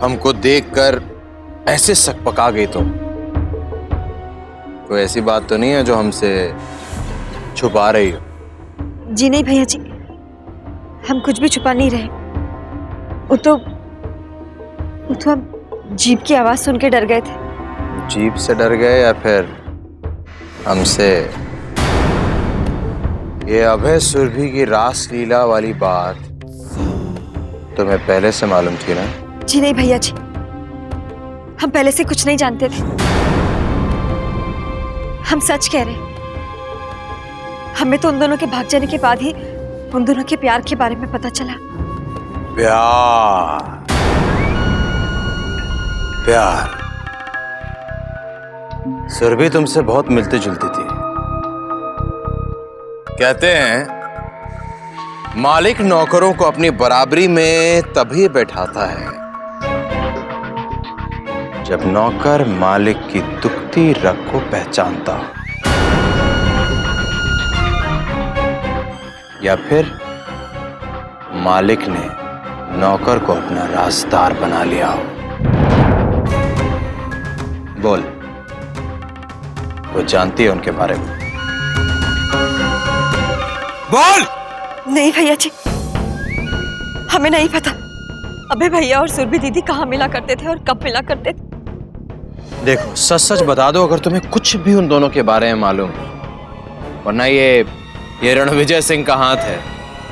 हमको देखकर ऐसे सकपका गई तुम? कोई ऐसी बात तो नहीं है जो हमसे छुपा रही हो? जी नहीं भैया जी, हम कुछ भी छुपा नहीं रहे। वो तो हम जीप की आवाज सुन के डर गए थे। जीप से डर गए या फिर हमसे? ये अभय सुरभि की रास लीला वाली बात तुम्हें पहले से मालूम थी ना? जी नहीं भैया जी, हम पहले से कुछ नहीं जानते थे। हम सच कह रहे हैं। हमें तो उन दोनों के भाग जाने के बाद ही उन दोनों के प्यार के बारे में पता चला। प्यार प्यार। सुरभि तुमसे बहुत मिलती जुलती थी। कहते हैं मालिक नौकरों को अपनी बराबरी में तभी बैठाता है जब नौकर मालिक की दुखती रग को पहचानता हो, या फिर मालिक ने नौकर को अपना राजदार बना लिया हो। बोल, वो जानती है उनके बारे में? बोल। नहीं भैया जी, हमें नहीं पता अबे भैया और सुरभि दीदी कहाँ मिला करते थे और कब मिला करते थे। देखो, सच सच बता दो अगर तुम्हें कुछ भी उन दोनों के बारे में मालूम, वरना ये रणविजय सिंह का हाथ है।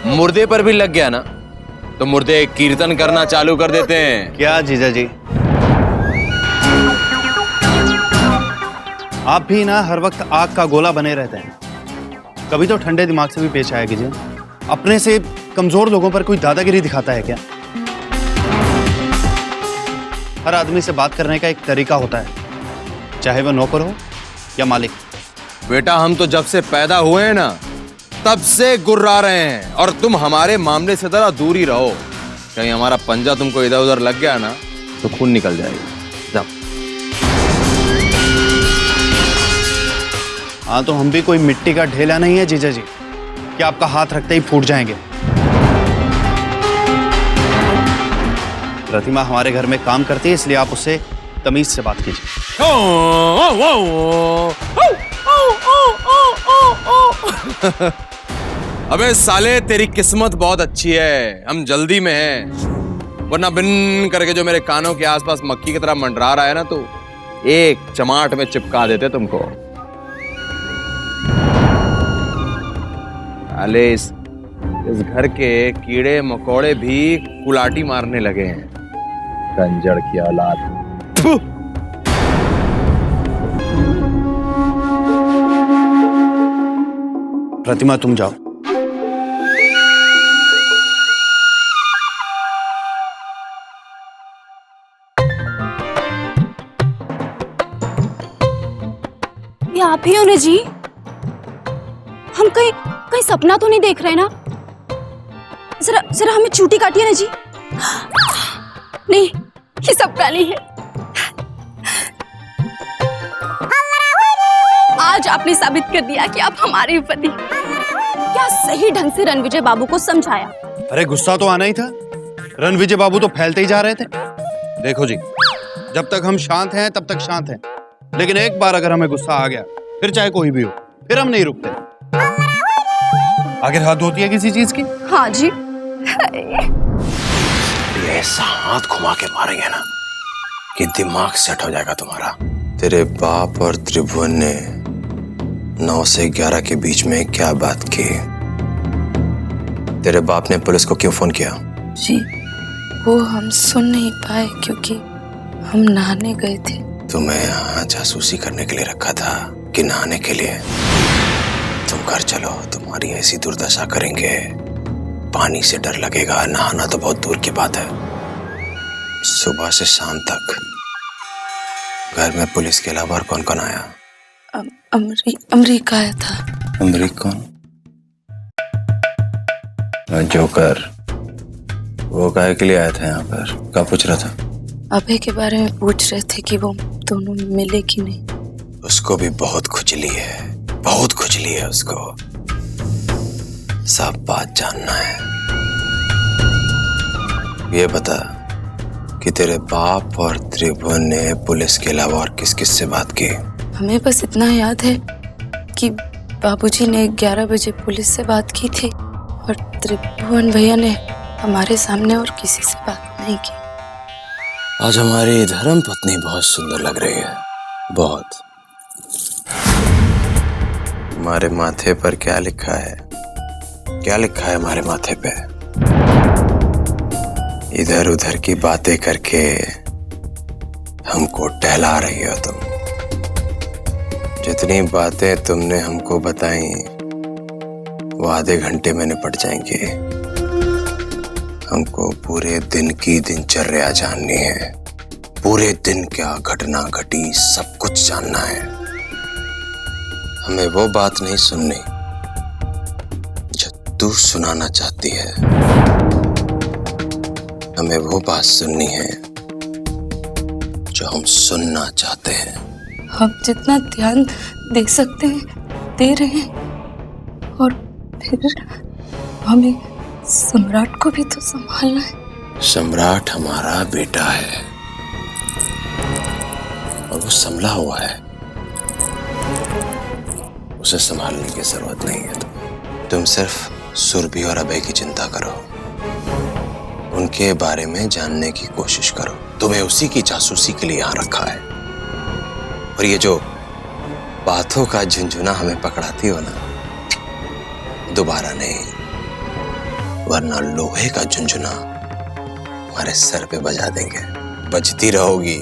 मुर्दे पर भी लग गया ना तो मुर्दे कीर्तन करना चालू कर देते हैं। क्या जीजा जी, आप भी ना हर वक्त आग का गोला बने रहते हैं। कभी तो ठंडे दिमाग से भी पेश आया कीजिए। अपने से कमजोर लोगों पर कोई दादागिरी दिखाता है क्या? हर आदमी से बात करने का एक तरीका होता है, चाहे वह नौकर हो या मालिक। बेटा, हम तो जब से पैदा हुए हैं ना तब से गुर्रा रहे हैं, और तुम हमारे मामले से जरा दूर ही रहो। कहीं हमारा पंजा तुमको इधर उधर लग गया ना तो खून निकल जाएगा। जाओ। हाँ, तो हम भी कोई मिट्टी का ढेला नहीं है जीजा जी कि आपका हाथ रखते ही फूट जाएंगे। प्रतिमा हमारे घर में काम करती है, इसलिए आप उससे तमीज से बात कीजिए। अबे साले, तेरी किस्मत बहुत अच्छी है, हम जल्दी में हैं, वरना बिन करके जो मेरे कानों के आसपास मक्खी की तरह मंडरा रहा है ना, तो एक चमाट में चिपका देते तुमको। अले इस घर के कीड़े मकोड़े भी कुलाटी मारने लगे हैं। कंजड़ की औलाद। प्रतिमा, तुम जाओ। ये आप ही हो ना जी? हम कहीं सपना तो नहीं देख रहे ना? जरा हमें चूटी काटिए ना जी। नहीं, ये सपना नहीं है। आज आपने साबित कर दिया कि आप हमारे पति। क्या सही ढंग से रणविजय बाबू को समझाया? अरे गुस्सा तो आना ही था। रणविजय बाबू तो फैलते ही जा रहे थे। देखो जी, जब तक हम शांत हैं तब तक शांत हैं, लेकिन एक बार अगर हमें गुस्सा आ गया, फिर चाहे कोई भी हो, फिर हम नहीं रुकते। आखिर हद होती है किसी चीज की। हाँ जी। ऐसा हाथ घुमा के मारेंगे ना कि दिमाग सेट हो जाएगा तुम्हारा। तेरे बाप और त्रिभुवन ने 9 से 11 के बीच में क्या बात की? तेरे बाप ने पुलिस को क्यों फोन किया? जी, वो हम सुन नहीं पाए क्योंकि हम नहाने गए थे। तुम्हें यहाँ जासूसी करने के लिए रखा था कि नहाने के लिए? तुम घर चलो, तुम्हारी ऐसी दुर्दशा करेंगे, पानी से डर लगेगा, नहाना तो बहुत दूर की बात है। सुबह से शाम तक घर में पुलिस के अलावा और कौन कौन आया? अमरीका आया था। अमरीक कौन? जोकर। वो काहे के लिए आया था यहाँ पर? क्या पूछ रहा था? अभय के बारे में पूछ रहे थे कि वो दोनों मिले कि नहीं। उसको भी बहुत खुजली है, बहुत खुजली है उसको। सब बात जानना है। ये बता कि तेरे बाप और त्रिभुवन ने पुलिस के अलावा और किस किस से बात की? हमें बस इतना याद है कि बाबूजी ने 11 बजे पुलिस से बात की थी और त्रिभुवन भैया ने हमारे सामने और किसी से बात नहीं की। आज हमारी धर्म पत्नी बहुत सुंदर लग रही है, बहुत। हमारे माथे पर क्या लिखा है? क्या लिखा है हमारे माथे पे? इधर उधर की बातें करके हमको टहला रही हो तुम। जितनी बातें तुमने हमको बताई वो आधे घंटे में निपट जाएंगी। हमको पूरे दिन की दिनचर्या जाननी है, पूरे दिन क्या घटना घटी सब कुछ जानना है। हमें वो बात नहीं सुननी जो तू सुनाना चाहती है, हमें वो बात सुननी है जो हम सुनना चाहते हैं। हम जितना ध्यान दे सकते हैं दे रहे हैं, और फिर हमें सम्राट को भी तो संभालना है। सम्राट हमारा बेटा है और वो संभला हुआ है, उसे संभालने की जरूरत नहीं है। तुम सिर्फ सुरभि और अभय की चिंता करो, उनके बारे में जानने की कोशिश करो। तुम्हें उसी की जासूसी के लिए यहाँ रखा है। और ये जो बातों का झुंझुना हमें पकड़ाती हो ना, दोबारा नहीं, वरना लोहे का झुंझुना हमारे सर पे बजा देंगे, बजती रहोगी।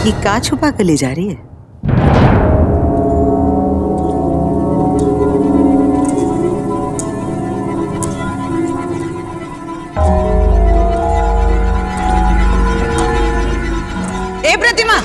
ये का छुपा कर ले जा रही है? ए प्रतिमा,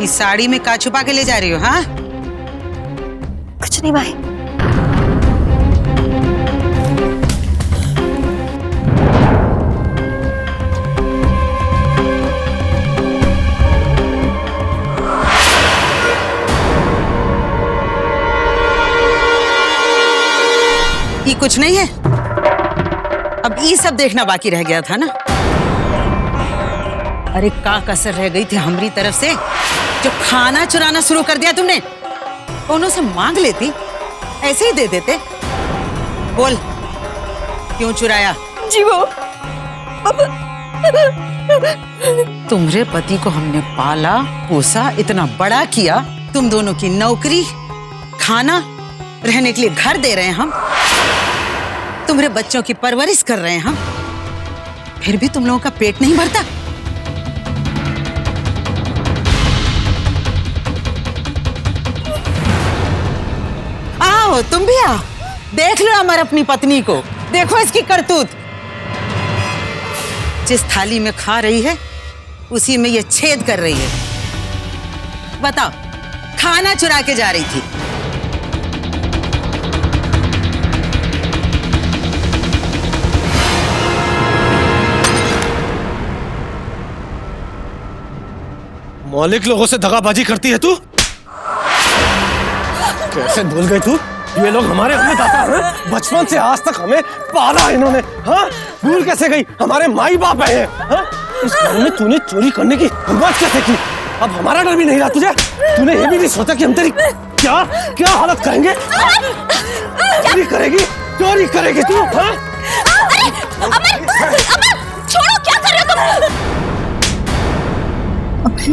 इस साड़ी में का छुपा के ले जा रही हो? हाँ, कुछ नहीं भाई। ये कुछ नहीं है। अब ये सब देखना बाकी रह गया था ना। अरे का कसर रह गई थी हमारी तरफ से जो खाना चुराना शुरू कर दिया तुमने। दोनों से मांग लेती, ऐसे ही दे देते। बोल, क्यों चुराया? जी वो तुम्हारे पति को हमने पाला पोसा, इतना बड़ा किया, तुम दोनों की नौकरी, खाना, रहने के लिए घर दे रहे हैं हम, तुम्हारे बच्चों की परवरिश कर रहे हैं हम, फिर भी तुम लोगों का पेट नहीं भरता। आओ, तुम भी आओ, देख लो हमारी अपनी पत्नी को, देखो इसकी करतूत। जिस थाली में खा रही है उसी में ये छेद कर रही है। बताओ, खाना चुरा के जा रही थी। मौलिक लोगों से दगाबाजी करती है तू? कैसे भूल गई तू? ये लोग हमारे अन्नदाता हैं, बचपन से आज तक हमें पाला इन्होंने। हाँ, भूल कैसे गई? हमारे माई बाप हैं। हाँ, इस घर में तूने चोरी करने की हिम्मत कैसे की? अब हमारा डर भी नहीं रहा तुझे? तूने ये भी नहीं सोचा कि हम तेरी क्या क्या हालत करेंगे? चोरी करेगी, चोरी करेगी तू? हाँ? अमर, छोड़ो, क्या कर रहे हो तुम? अभय,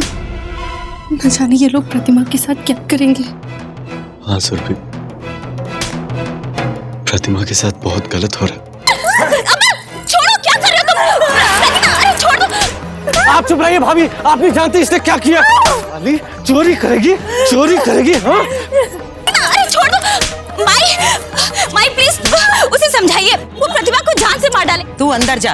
न जाने ये लोग प्रतिमा के साथ क्या करेंगे। हाँ सुरभि, प्रतिमा के साथ बहुत गलत हो रहा है। छोड़ो, क्या कर रहे हो तुम? प्रतिमा, छोड़ दो। आप चुप रहिए भाभी, आप नहीं जानती इसने क्या किया। अली चोरी करेगी, चोरी करेगी। हाँ? छोड़ दो। माई प्लीज उसे समझाइए, वो प्रतिभा को जान से मार डाले। तू अंदर जा।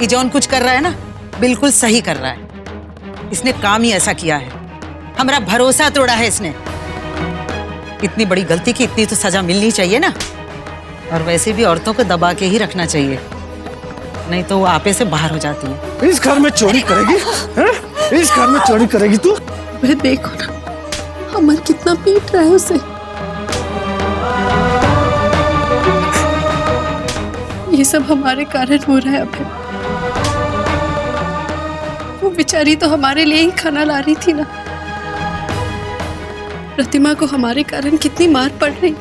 ये जौन कुछ कर रहा है ना, बिल्कुल सही कर रहा है। इसने काम ही ऐसा किया है, हमारा भरोसा तोड़ा है इसने। इतनी बड़ी गलती की इतनी तो सजा मिलनी चाहिए ना। और वैसे भी औरतों को दबा के ही रखना चाहिए, नहीं तो वो आपे से बाहर हो जाती है। इस घर में चोरी करेगी? हाँ? इस घर में चोरी करेगी तू? अबे देखो ना, अमर कितना पीट रहा है उसे। ये सब हमारे कारण हो रहा है अभय। वो बेचारी तो हमारे लिए ही खाना ला रही थी ना। प्रतिमा को हमारे कारण कितनी मार पड़ रही।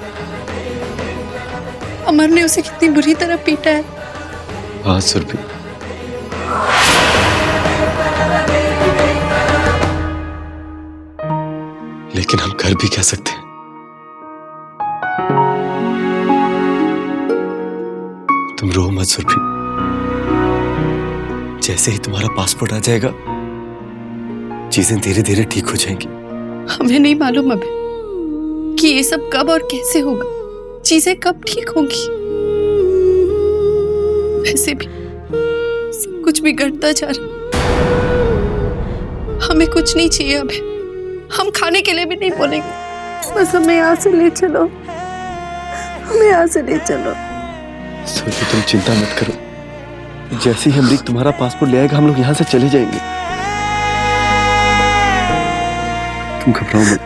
अमर ने उसे कितनी बुरी तरह पीटा है। हाँ सुरभि, लेकिन हम कर भी क्या सकते हैं? तुम रो मत सुरभि, जैसे ही तुम्हारा पासपोर्ट आ जाएगा चीजें धीरे धीरे ठीक हो जाएंगी। हमें नहीं मालूम अभी कि ये सब कब और कैसे होगा, चीजें कब ठीक होंगी। वैसे भी सब कुछ बिगड़ता जा रहा। हमें कुछ नहीं चाहिए अभी, हम खाने के लिए भी नहीं बोलेंगे। बस हमें यहाँ से ले चलो, हमें यहाँ से ले चलो। सुरभि तुम चिंता मत करो, जैसे ही अमरीक तुम्हारा पासपोर्ट ले आएगा हम लोग यहाँ से चले जाएंगे। तुम घबराओ मत।